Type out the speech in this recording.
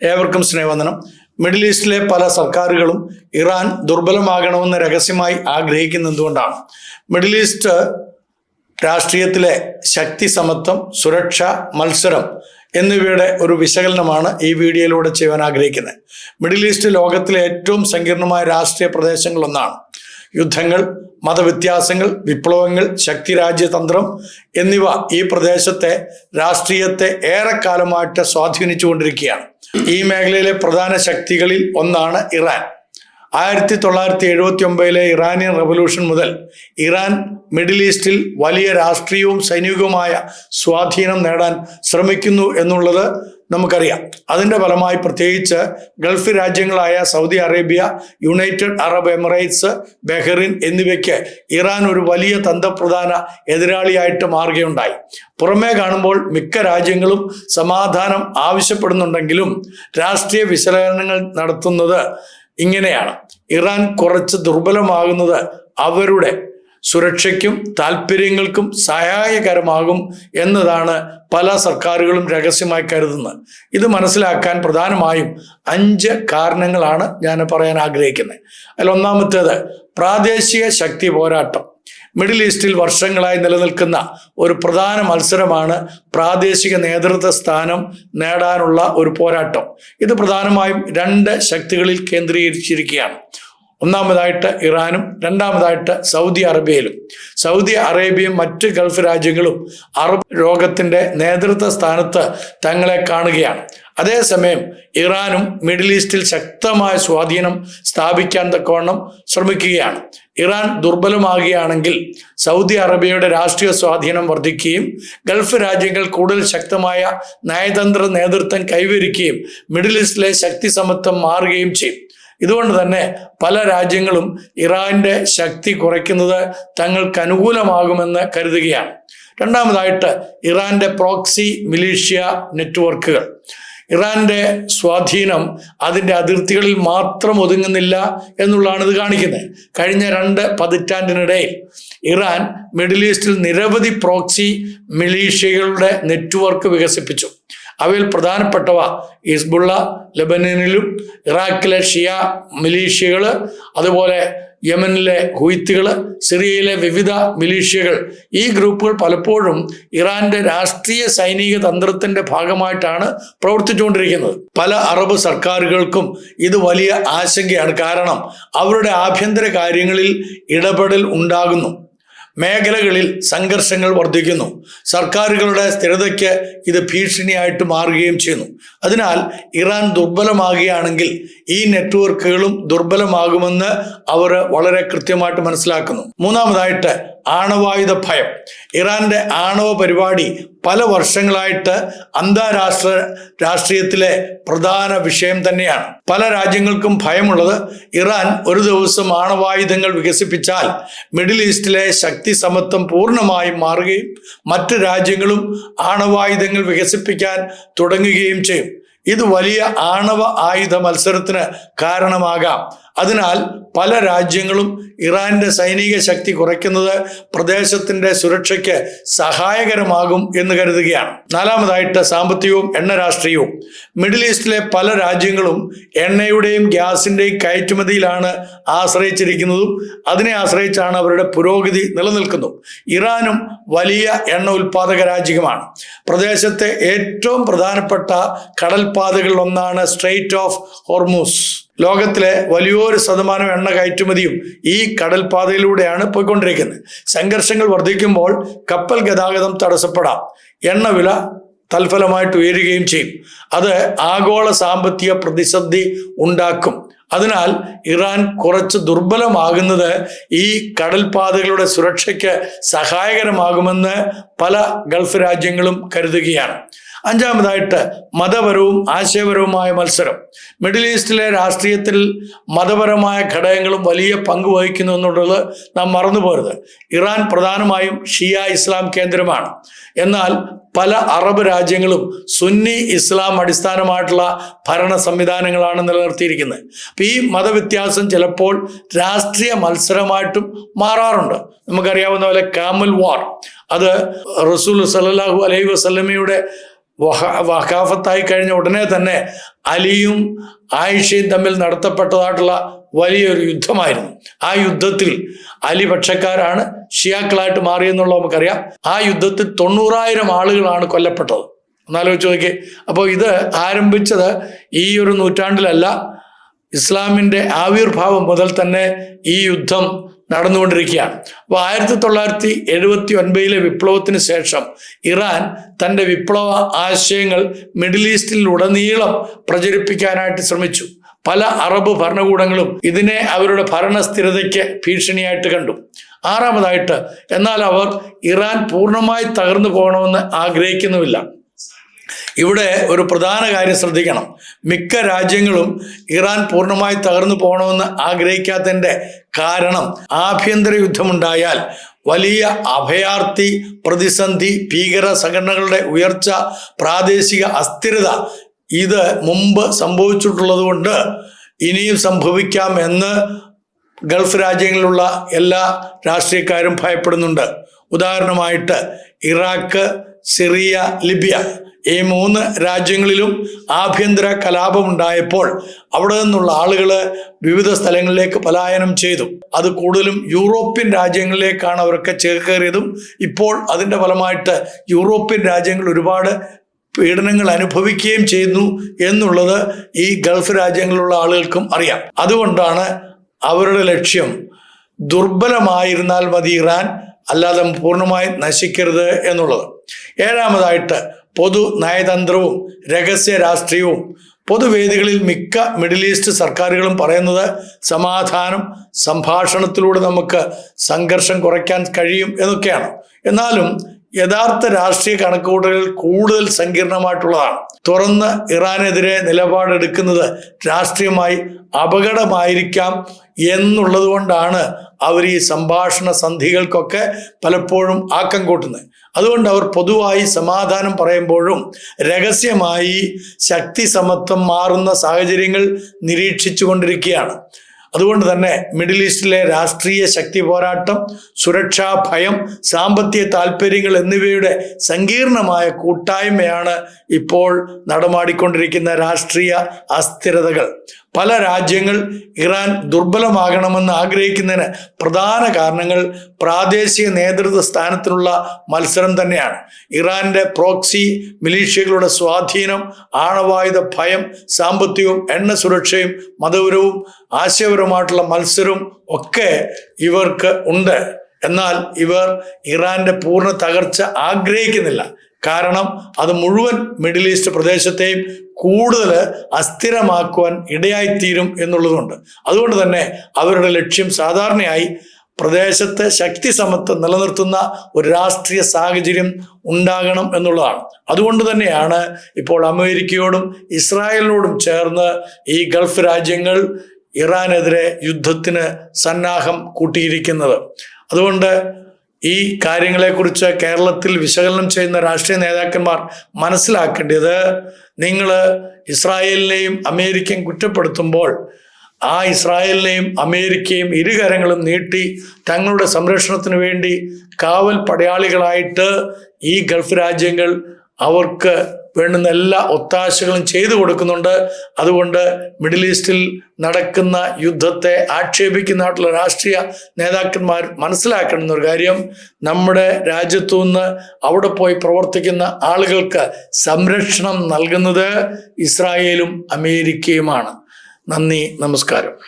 ഏവർക്കും സ്നേഹവന്ദനം. മിഡിൽ ഈസ്റ്റിലെ പല സർക്കാരുകളും ഇറാൻ ദുർബലമാകണമെന്ന് രഹസ്യമായി ആഗ്രഹിക്കുന്നത് എന്തുകൊണ്ടാണ്? മിഡിൽ ഈസ്റ്റ് രാഷ്ട്രീയത്തിലെ ശക്തി സമത്വം, സുരക്ഷ, മത്സരം എന്നിവയുടെ ഒരു വിശകലനമാണ് ഈ വീഡിയോയിലൂടെ ചെയ്യാൻ ആഗ്രഹിക്കുന്നത്. മിഡിൽ ഈസ്റ്റ് ലോകത്തിലെ ഏറ്റവും സങ്കീർണമായ രാഷ്ട്രീയ പ്രദേശങ്ങളൊന്നാണ്. യുദ്ധങ്ങൾ, മതവ്യത്യാസങ്ങൾ, വിപ്ലവങ്ങൾ, ശക്തിരാജ്യതന്ത്രം എന്നിവ ഈ പ്രദേശത്തെ രാഷ്ട്രീയത്തെ ഏറെക്കാലമായിട്ട് സ്വാധീനിച്ചുകൊണ്ടിരിക്കുകയാണ്. ഈ മേഖലയിലെ പ്രധാന ശക്തികളിൽ ഒന്നാണ് ഇറാൻ. 1979 ഇറാനിയൻ റവല്യൂഷൻ മുതൽ ഇറാൻ മിഡിൽ ഈസ്റ്റിൽ വലിയ രാഷ്ട്രീയവും സൈനികവുമായ സ്വാധീനം നേടാൻ ശ്രമിക്കുന്നു എന്നുള്ളത് നമുക്കറിയാം. അതിൻ്റെ ഫലമായി പ്രത്യേകിച്ച് ഗൾഫ് രാജ്യങ്ങളായ Saudi Arabia, United Arab Emirates, Bahrain എന്നിവയ്ക്ക് ഇറാൻ ഒരു വലിയ തന്ത്രപ്രധാന എതിരാളിയായിട്ട് മാറുകയുണ്ടായി. പുറമേ കാണുമ്പോൾ മിക്ക രാജ്യങ്ങളും സമാധാനം ആവശ്യപ്പെടുന്നുണ്ടെങ്കിലും രാഷ്ട്രീയ വിശകലനങ്ങൾ നടത്തുന്നത് ഇങ്ങനെയാണ്: ഇറാൻ കുറച്ച് ദുർബലമാകുന്നത് അവരുടെ സുരക്ഷയ്ക്കും താല്പര്യങ്ങൾക്കും സഹായകരമാകും എന്നതാണ് പല സർക്കാരുകളും രഹസ്യമായി കരുതുന്നത്. ഇത് മനസ്സിലാക്കാൻ പ്രധാനമായും 5 കാരണങ്ങളാണ് ഞാൻ പറയാൻ ആഗ്രഹിക്കുന്നത്. അതിൽ ഒന്നാമത്തേത് പ്രാദേശിക ശക്തി പോരാട്ടം. മിഡിൽ ഈസ്റ്റിൽ വർഷങ്ങളായി നിലനിൽക്കുന്ന ഒരു പ്രധാന മത്സരമാണ് പ്രാദേശിക നേതൃത്വ സ്ഥാനം നേടാനുള്ള ഒരു പോരാട്ടം. ഇത് പ്രധാനമായും 2 ശക്തികളിൽ കേന്ദ്രീകരിച്ചിരിക്കുകയാണ്. ഒന്നാമതായിട്ട് ഇറാനും രണ്ടാമതായിട്ട് സൗദി അറേബ്യയിലും. സൗദി അറേബ്യയും മറ്റ് ഗൾഫ് രാജ്യങ്ങളും അറബ് ലോകത്തിന്റെ നേതൃത്വ സ്ഥാനത്ത് തങ്ങളെ കാണുകയാണ്. അതേസമയം ഇറാനും മിഡിൽ ഈസ്റ്റിൽ ശക്തമായ സ്വാധീനം സ്ഥാപിക്കാൻ തക്കവണ്ണം ശ്രമിക്കുകയാണ്. ഇറാൻ ദുർബലമാകുകയാണെങ്കിൽ സൗദി അറേബ്യയുടെ രാഷ്ട്രീയ സ്വാധീനം വർദ്ധിക്കുകയും ഗൾഫ് രാജ്യങ്ങൾ കൂടുതൽ ശക്തമായ നയതന്ത്ര നേതൃത്വം കൈവരിക്കുകയും മിഡിൽ ഈസ്റ്റിലെ ശക്തി സമത്വം മാറുകയും ചെയ്യും. ഇതുകൊണ്ട് തന്നെ പല രാജ്യങ്ങളും ഇറാന്റെ ശക്തി കുറയ്ക്കുന്നത് തങ്ങൾക്ക് അനുകൂലമാകുമെന്ന് കരുതുകയാണ്. രണ്ടാമതായിട്ട് ഇറാന്റെ പ്രോക്സി മിലീഷ്യ നെറ്റ്വർക്കുകൾ. ഇറാന്റെ സ്വാധീനം അതിൻ്റെ അതിർത്തികളിൽ മാത്രം ഒതുങ്ങുന്നില്ല എന്നുള്ളതാണ് ഇത് കാണിക്കുന്നത്. കഴിഞ്ഞ 2 പതിറ്റാണ്ടിനിടയിൽ ഇറാൻ മിഡിൽ ഈസ്റ്റിൽ നിരവധി പ്രോക്സി മിലീഷ്യകളുടെ നെറ്റ്വർക്ക് വികസിപ്പിച്ചു. അവയിൽ പ്രധാനപ്പെട്ടവ ഹിസ്ബുള്ള ലെബനനിലും, ഇറാഖിലെ ഷിയ മിലീഷ്യകൾ, അതുപോലെ യമനിലെ ഹൂത്തികൾ, സിറിയയിലെ വിവിധ മിലീഷ്യകൾ. ഈ ഗ്രൂപ്പുകൾ പലപ്പോഴും ഇറാന്റെ രാഷ്ട്രീയ സൈനിക തന്ത്രത്തിന്റെ ഭാഗമായിട്ടാണ് പ്രവർത്തിച്ചുകൊണ്ടിരിക്കുന്നത്. പല അറബ് സർക്കാരുകൾക്കും ഇത് വലിയ ആശങ്കയാണ്. കാരണം അവരുടെ ആഭ്യന്തര കാര്യങ്ങളിൽ ഇടപെടൽ ഉണ്ടാകുന്നു, മേഖലകളിൽ സംഘർഷങ്ങൾ വർദ്ധിക്കുന്നു, സർക്കാരുകളുടെ സ്ഥിരതയ്ക്ക് ഇത് ഭീഷണിയായിട്ട് മാറുകയും ചെയ്യുന്നു. അതിനാൽ ഇറാൻ ദുർബലമാകുകയാണെങ്കിൽ ഈ നെറ്റ്വർക്കുകളും ദുർബലമാകുമെന്ന് അവർ വളരെ കൃത്യമായിട്ട് മനസ്സിലാക്കുന്നു. മൂന്നാമതായിട്ട് ആണവായുധ ഭയം. ഇറാന്റെ ആണവ പരിപാടി പല വർഷങ്ങളായിട്ട് അന്താരാഷ്ട്ര രാഷ്ട്രീയത്തിലെ പ്രധാന വിഷയം തന്നെയാണ്. പല രാജ്യങ്ങൾക്കും ഭയമുള്ളത് ഇറാൻ ഒരു ദിവസം ആണവായുധങ്ങൾ വികസിപ്പിച്ചാൽ മിഡിൽ ഈസ്റ്റിലെ ശക്തി സമത്വം പൂർണ്ണമായും മാറുകയും മറ്റ് രാജ്യങ്ങളും ആണവായുധങ്ങൾ വികസിപ്പിക്കാൻ തുടങ്ങുകയും ചെയ്യും. ഇത് വലിയ ആണവ ആയുധ മത്സരത്തിന് കാരണമാകാം. അതിനാൽ പല രാജ്യങ്ങളും ഇറാന്റെ സൈനിക ശക്തി കുറയ്ക്കുന്നത് പ്രദേശത്തിന്റെ സുരക്ഷയ്ക്ക് സഹായകരമാകും എന്ന് കരുതുകയാണ്. നാലാമതായിട്ട് സാമ്പത്തികവും എണ്ണ രാഷ്ട്രീയവും. മിഡിൽ ഈസ്റ്റിലെ പല രാജ്യങ്ങളും എണ്ണയുടെയും ഗ്യാസിന്റെയും കയറ്റുമതിയിലാണ് ആശ്രയിച്ചിരിക്കുന്നതും അതിനെ ആശ്രയിച്ചാണ് അവരുടെ പുരോഗതി നിലനിൽക്കുന്നത്. ഇറാനും വലിയ എണ്ണ ഉൽപാദക രാജ്യമാണ്. പ്രദേശത്തെ ഏറ്റവും പ്രധാനപ്പെട്ട കടൽപാതകളിൽ ഒന്നാണ് സ്ട്രെയിറ്റ് ഓഫ് ഹോർമൂസ്. ലോകത്തിലെ വലിയൊരു ശതമാനം എണ്ണ കയറ്റുമതിയും ഈ കടൽപാതയിലൂടെയാണ് പോയിക്കൊണ്ടിരിക്കുന്നത്. സംഘർഷങ്ങൾ വർദ്ധിക്കുമ്പോൾ കപ്പൽ ഗതാഗതം തടസ്സപ്പെടാം, എണ്ണ വില തൽഫലമായിട്ട് ഉയരുകയും ചെയ്യും. അത് ആഗോള സാമ്പത്തിക പ്രതിസന്ധി ഉണ്ടാക്കും. അതിനാൽ ഇറാൻ കുറച്ച് ദുർബലമാകുന്നത് ഈ കടൽപാതകളുടെ സുരക്ഷയ്ക്ക് സഹായകരമാകുമെന്ന് പല ഗൾഫ് രാജ്യങ്ങളും കരുതുകയാണ്. അഞ്ചാമതായിട്ട് മതപരവും ആശയപരവുമായ മത്സരം. മിഡിൽ ഈസ്റ്റിലെ രാഷ്ട്രീയത്തിൽ മതപരമായ ഘടകങ്ങളും വലിയ പങ്ക് വഹിക്കുന്നു എന്നുള്ളത് നാം മറന്നുപോകരുത്. ഇറാൻ പ്രധാനമായും ഷിയ ഇസ്ലാം കേന്ദ്രമാണ്. എന്നാൽ പല അറബ് രാജ്യങ്ങളും സുന്നി ഇസ്ലാം അടിസ്ഥാനമായിട്ടുള്ള ഭരണ സംവിധാനങ്ങളാണ് നിലനിർത്തിയിരിക്കുന്നത്. അപ്പം ഈ മതവ്യത്യാസം ചിലപ്പോൾ രാഷ്ട്രീയ മത്സരമായിട്ടും മാറാറുണ്ട്. നമുക്കറിയാവുന്ന പോലെ കാമൽ വാർ, അത് റസൂൽ സല്ലല്ലാഹു അലൈഹി വസല്ലമയുടെ വഖാഫത്തായി കഴിഞ്ഞ ഉടനെ തന്നെ അലിയും ആയിഷയും തമ്മിൽ നടത്തപ്പെട്ടതായിട്ടുള്ള വലിയൊരു യുദ്ധമായിരുന്നു. ആ യുദ്ധത്തിൽ അലി പക്ഷക്കാരാണ് ഷിയാക്കളായിട്ട് മാറിയെന്നുള്ളത് നമുക്കറിയാം. ആ യുദ്ധത്തിൽ 90,000 ആളുകളാണ് കൊല്ലപ്പെട്ടത്. എന്നാലോചിച്ച് നോക്കിയേ. അപ്പോൾ ഇത് ആരംഭിച്ചത് ഈ ഒരു നൂറ്റാണ്ടിലല്ല, ഇസ്ലാമിൻ്റെ ആവിർഭാവം മുതൽ തന്നെ ഈ യുദ്ധം നടന്നുകൊണ്ടിരിക്കുകയാണ്. അപ്പോൾ 1979 വിപ്ലവത്തിന് ശേഷം ഇറാൻ തൻ്റെ വിപ്ലവ ആശയങ്ങൾ മിഡിൽ ഈസ്റ്റിലുടനീളം പ്രചരിപ്പിക്കാനായിട്ട് ശ്രമിച്ചു. പല അറബ് ഭരണകൂടങ്ങളും ഇതിനെ അവരുടെ ഭരണസ്ഥിരതയ്ക്ക് ഭീഷണിയായിട്ട് കണ്ടു. ആറാമതായിട്ട്, എന്നാൽ അവർ ഇറാൻ പൂർണ്ണമായി തകർന്നു പോകണമെന്ന് ആഗ്രഹിക്കുന്നുമില്ല. ഇവിടെ ഒരു പ്രധാന കാര്യം ശ്രദ്ധിക്കണം. മിക്ക രാജ്യങ്ങളും ഇറാൻ പൂർണ്ണമായി തകർന്നു പോകണമെന്ന് ആഗ്രഹിക്കാത്തതിൻ്റെ കാരണം, ആഭ്യന്തര യുദ്ധമുണ്ടായാൽ വലിയ അഭയാർത്ഥി പ്രതിസന്ധി, ഭീകര സംഘടനകളുടെ ഉയർച്ച, പ്രാദേശിക അസ്ഥിരത, ഇത് മുമ്പ് സംഭവിച്ചിട്ടുള്ളത് കൊണ്ട് ഇനിയും സംഭവിക്കാം എന്ന് ഗൾഫ് രാജ്യങ്ങളിലുള്ള എല്ലാ രാഷ്ട്രീയക്കാരും ഭയപ്പെടുന്നുണ്ട്. ഉദാഹരണമായിട്ട് ഇറാഖ്, സിറിയ, ലിബിയ, ഈ 3 രാജ്യങ്ങളിലും ആഭ്യന്തര കലാപമുണ്ടായപ്പോൾ അവിടെ നിന്നുള്ള ആളുകൾ വിവിധ സ്ഥലങ്ങളിലേക്ക് പലായനം ചെയ്തു. അത് കൂടുതലും യൂറോപ്യൻ രാജ്യങ്ങളിലേക്കാണ് അവരൊക്കെ ചേക്കേറിയതും. ഇപ്പോൾ അതിൻ്റെ ഫലമായിട്ട് യൂറോപ്യൻ രാജ്യങ്ങൾ ഒരുപാട് പീഡനങ്ങൾ അനുഭവിക്കുകയും ചെയ്യുന്നു എന്നുള്ളത് ഈ ഗൾഫ് രാജ്യങ്ങളിലുള്ള ആളുകൾക്കും അറിയാം. അതുകൊണ്ടാണ് അവരുടെ ലക്ഷ്യം ദുർബലമായിരുന്നാൽ മതി ഇറാൻ, അല്ലാതെ പൂർണ്ണമായി നശിക്കരുത് എന്നുള്ളത്. ഏഴാമതായിട്ട്, പൊതു നയതന്ത്രവും രഹസ്യ രാഷ്ട്രീയവും. പൊതുവേദികളിൽ മിക്ക മിഡിൽ ഈസ്റ്റ് സർക്കാരുകളും പറയുന്നത് സമാധാനം, സംഭാഷണത്തിലൂടെ നമുക്ക് സംഘർഷം കുറയ്ക്കാൻ കഴിയും എന്നൊക്കെയാണ്. എന്നാലും യഥാർത്ഥ രാഷ്ട്രീയ കണക്കുകൂട്ടലുകൾ കൂടുതൽ സങ്കീർണമായിട്ടുള്ളതാണ്. തുറന്ന് ഇറാനെതിരെ നിലപാടെടുക്കുന്നത് രാഷ്ട്രീയമായി അപകടമായിരിക്കാം എന്നുള്ളത് കൊണ്ടാണ് അവർ ഈ സംഭാഷണ സന്ധികൾക്കൊക്കെ പലപ്പോഴും ആക്കം കൂട്ടുന്നത്. അതുകൊണ്ട് അവർ പൊതുവായി സമാധാനം പറയുമ്പോഴും രഹസ്യമായി ശക്തി സമത്വം മാറുന്ന സാഹചര്യങ്ങൾ നിരീക്ഷിച്ചു കൊണ്ടിരിക്കുകയാണ്. അതുകൊണ്ട് തന്നെ മിഡിൽ ഈസ്റ്റിലെ രാഷ്ട്രീയ ശക്തി പോരാട്ടം, സുരക്ഷാ ഭയം, സാമ്പത്തിക താല്പര്യങ്ങൾ എന്നിവയുടെ സങ്കീർണമായ കൂട്ടായ്മയാണ് ഇപ്പോൾ നടമാടിക്കൊണ്ടിരിക്കുന്ന രാഷ്ട്രീയ അസ്ഥിരതകൾ. പല രാജ്യങ്ങൾ ഇറാൻ ദുർബലമാകണമെന്ന് ആഗ്രഹിക്കുന്നതിന് പ്രധാന കാരണങ്ങൾ പ്രാദേശിക നേതൃത്വ സ്ഥാനത്തിനുള്ള മത്സരം തന്നെയാണ്. ഇറാന്റെ പ്രോക്സി മിലീഷ്യകളുടെ സ്വാധീനം, ആണവായുധ ഭയം, സാമ്പത്തികവും എണ്ണ സുരക്ഷയും മതപരവും ആശയപരവുമായിട്ടുള്ള മത്സരവും ഒക്കെ ഇവർക്ക് ഉണ്ട്. എന്നാൽ ഇവർ ഇറാന്റെ പൂർണ്ണ തകർച്ച ആഗ്രഹിക്കുന്നില്ല. കാരണം അത് മുഴുവൻ മിഡിൽ ഈസ്റ്റ് പ്രദേശത്തെയും കൂടുതൽ അസ്ഥിരമാക്കുവാൻ ഇടയായിത്തീരും എന്നുള്ളതുകൊണ്ട്. അതുകൊണ്ട് തന്നെ അവരുടെ ലക്ഷ്യം സാധാരണയായി പ്രദേശത്ത് ശക്തി സമത്വം നിലനിർത്തുന്ന ഒരു രാഷ്ട്രീയ സാഹചര്യം ഉണ്ടാകണം എന്നുള്ളതാണ്. അതുകൊണ്ട് തന്നെയാണ് ഇപ്പോൾ അമേരിക്കയോടും ഇസ്രായേലിനോടും ചേർന്ന് ഈ ഗൾഫ് രാജ്യങ്ങൾ ഇറാനെതിരെ യുദ്ധത്തിന് സന്നാഹം കൂട്ടിയിരിക്കുന്നത്. അതുകൊണ്ട് ഈ കാര്യങ്ങളെക്കുറിച്ച് കേരളത്തിൽ വിശകലനം ചെയ്യുന്ന രാഷ്ട്രീയ നേതാക്കന്മാർ മനസ്സിലാക്കേണ്ടത്, നിങ്ങൾ ഇസ്രായേലിനെയും അമേരിക്കയും കുറ്റപ്പെടുത്തുമ്പോൾ ആ ഇസ്രായേലിനെയും അമേരിക്കയും ഇരുകരങ്ങളും നീട്ടി തങ്ങളുടെ സംരക്ഷണത്തിന് വേണ്ടി കാവൽ പടയാളികളായിട്ട് ഈ ഗൾഫ് രാജ്യങ്ങൾ അവർക്ക് വേണ്ടുന്ന എല്ലാ ഒത്താശകളും ചെയ്തു കൊടുക്കുന്നുണ്ട്. അതുകൊണ്ട് മിഡിൽ ഈസ്റ്റിൽ നടക്കുന്ന യുദ്ധത്തെ ആക്ഷേപിക്കുന്നതായിട്ടുള്ള രാഷ്ട്രീയ നേതാക്കന്മാർ മനസ്സിലാക്കണം ഒരു കാര്യം, നമ്മുടെ രാജ്യത്തു നിന്ന് അവിടെ പോയി പ്രവർത്തിക്കുന്ന ആളുകൾക്ക് സംരക്ഷണം നൽകുന്നത് ഇസ്രായേലും അമേരിക്കയുമാണ്. നന്ദി, നമസ്കാരം.